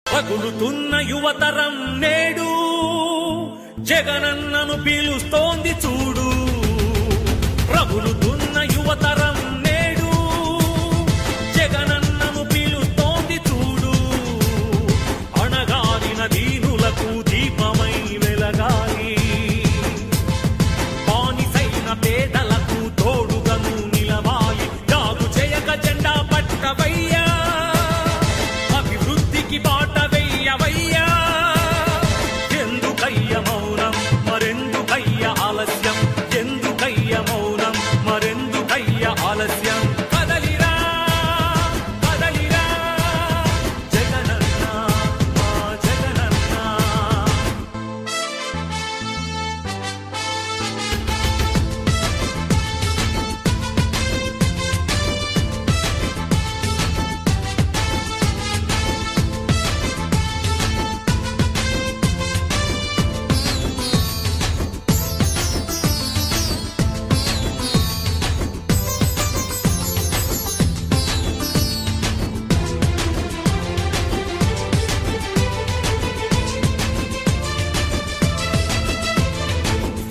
పగులుతున్న యువతరం నేడు జగనన్నను పిలుస్తోంది చూడు. ప్రబులుతున్న యువతరం నేడు జగనన్నను పిలుస్తోంది చూడు. అణగారిన దీనులకు దీపమై వెలగాలి, బానిసైన పేదలకు తోడుగను నిలవాలి. జాగు చేయక జెండా పట్టవయ్యా, అభివృద్ధికి బాట వెయ్యవయ్యా. ఎందుకయ్య మౌనం మరెందుకయ్య ఆలస్యం, ఎందుకయ్య మౌనం మరెందుకయ్య ఆలస్యం. కదలిరా కదలిరా జగనన్న మా జగనన్న.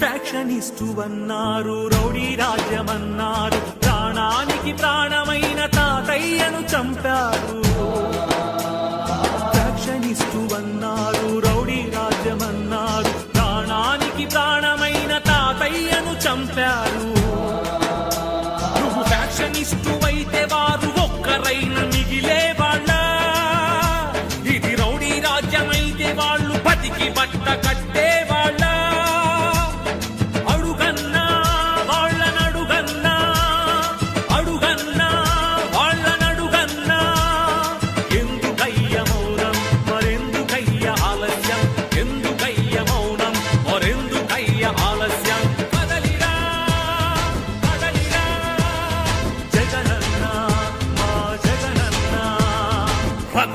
ఫ్యాక్షనిస్టు అన్నారు, రౌడీ రాజ్యమన్నారు, ప్రాణానికి ప్రాణమైన తాతయ్యను చంపారు. ఫ్యాక్షనిస్టు అన్నారు, రౌడీ రాజ్యమన్నారు, ప్రాణానికి ప్రాణమైన తాతయ్యను చంపారు. నువ్వు ఫ్యాక్షనిస్టు అయితే వారు ఒక్కరైన మిగిలే వాళ్ళ. ఇది రౌడీ రాజ్యమైతే వాళ్ళు బతికి బట్ట కట్టే వాళ్ళ. అడుగన్నా వాళ్ళ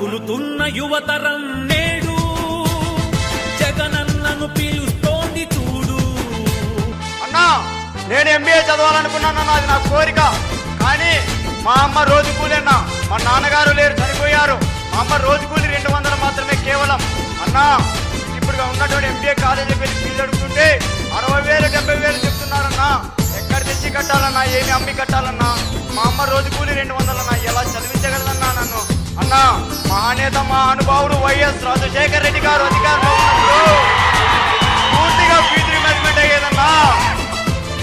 రగులుతున్న యువతరం నేడు జగనన్నను పిలుస్తోంది చూడు. అన్నా నేను ఎంబీఏ చదవాలనుకున్నాను, అది నా కోరిక. కానీ మా అమ్మ రోజు కూలి అన్నా, మా నాన్నగారు లేరు, చనిపోయారు. మా అమ్మ రోజు కూలి 200 మాత్రమే కేవలం. అన్నా ఇప్పుడు ఉన్నటువంటి ఎంబీఏ కాలేజీకి వెళ్ళి ఫీజు అడుగుతుంటే 60,000 70,000 చెప్తున్నారన్నా. ఎక్కడ తెచ్చి కట్టాలన్నా, ఏమి అమ్మి కట్టాలన్నా? మా అమ్మ రోజు కూలి 200 అన్నా, ఎలా చదివించగలదన్నా నన్ను? అన్నా మహానేత మా అనుభావుడు వైఎస్ రాజశేఖర రెడ్డి గారు అధికారంలో ఉన్నప్పుడు పూర్తిగా ఫీజు రిమెంట్మెంట్ అయ్యేదన్నా.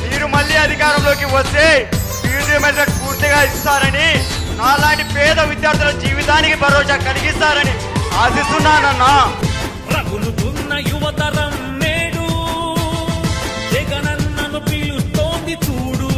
మీరు మళ్ళీ అధికారంలోకి వస్తే ఫీజు రిమెంట్మెంట్ పూర్తిగా ఇస్తారని, నాలాంటి పేద విద్యార్థుల జీవితానికి భరోసా కలిగిస్తారని ఆశిస్తున్నానన్నా. రగులుతున్న యువతరం నేడు జగనన్నను పిలుస్తోంది చూడు.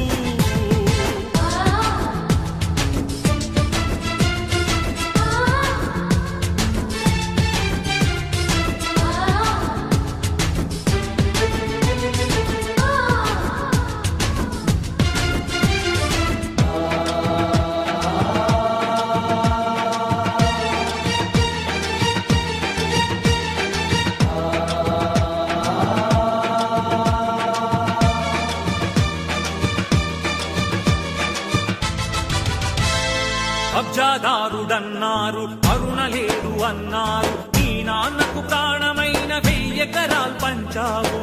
కబ్జాదారుడన్నారు, కరుణ లేదు అన్నారు, నీ నాన్నకు ప్రాణమైన 1000 ఎకరాలు పంచావు.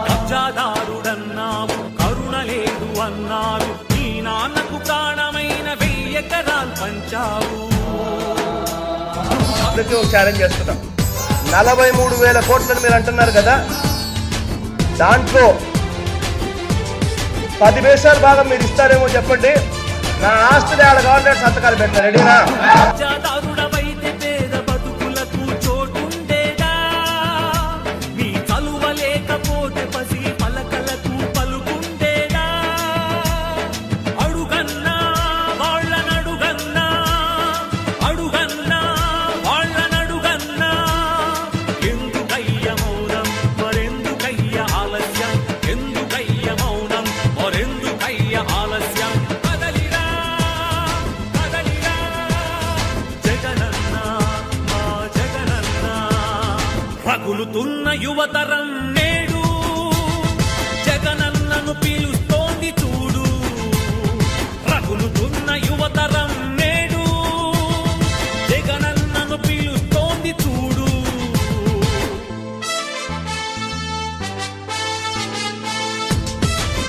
కబ్జాదారుడన్నావు, కరుణ లేదు అన్నారు, నీ నాన్నకు ప్రాణమైన 1000 ఎకరాలు పంచావు. ఛాలెంజ్ చేస్తున్నాం. 43,000 కోట్లని మీరు అంటున్నారు కదా, దాంట్లో 10 పైసలు భాగం మీరు ఇస్తారేమో చెప్పండి. నా ఆస్తులు ఆడ గవర్నమెంట్ సంతకాలు పెట్టారు. రెడీనా? కబ్జాదారుడవైతే పేద బతుకులకు చోటుండేదా? నీ చలువ లేకపోతే పసి పలకలకు పలుకుండేదా? అడుగన్నా వాళ్ళనడుగన్నా, అడుగన్నా వాళ్ళనడుగన్నా. ఎందుకయ్య మౌనం మరెందుకయ్య ఆలస్యం? ఎందుకయ్య మౌనం మరెందుకయ్య ఆలస్యం? కదలిరా కదలిరా జగనన్న మా జగనన్న. రగులుతున్న యువతరం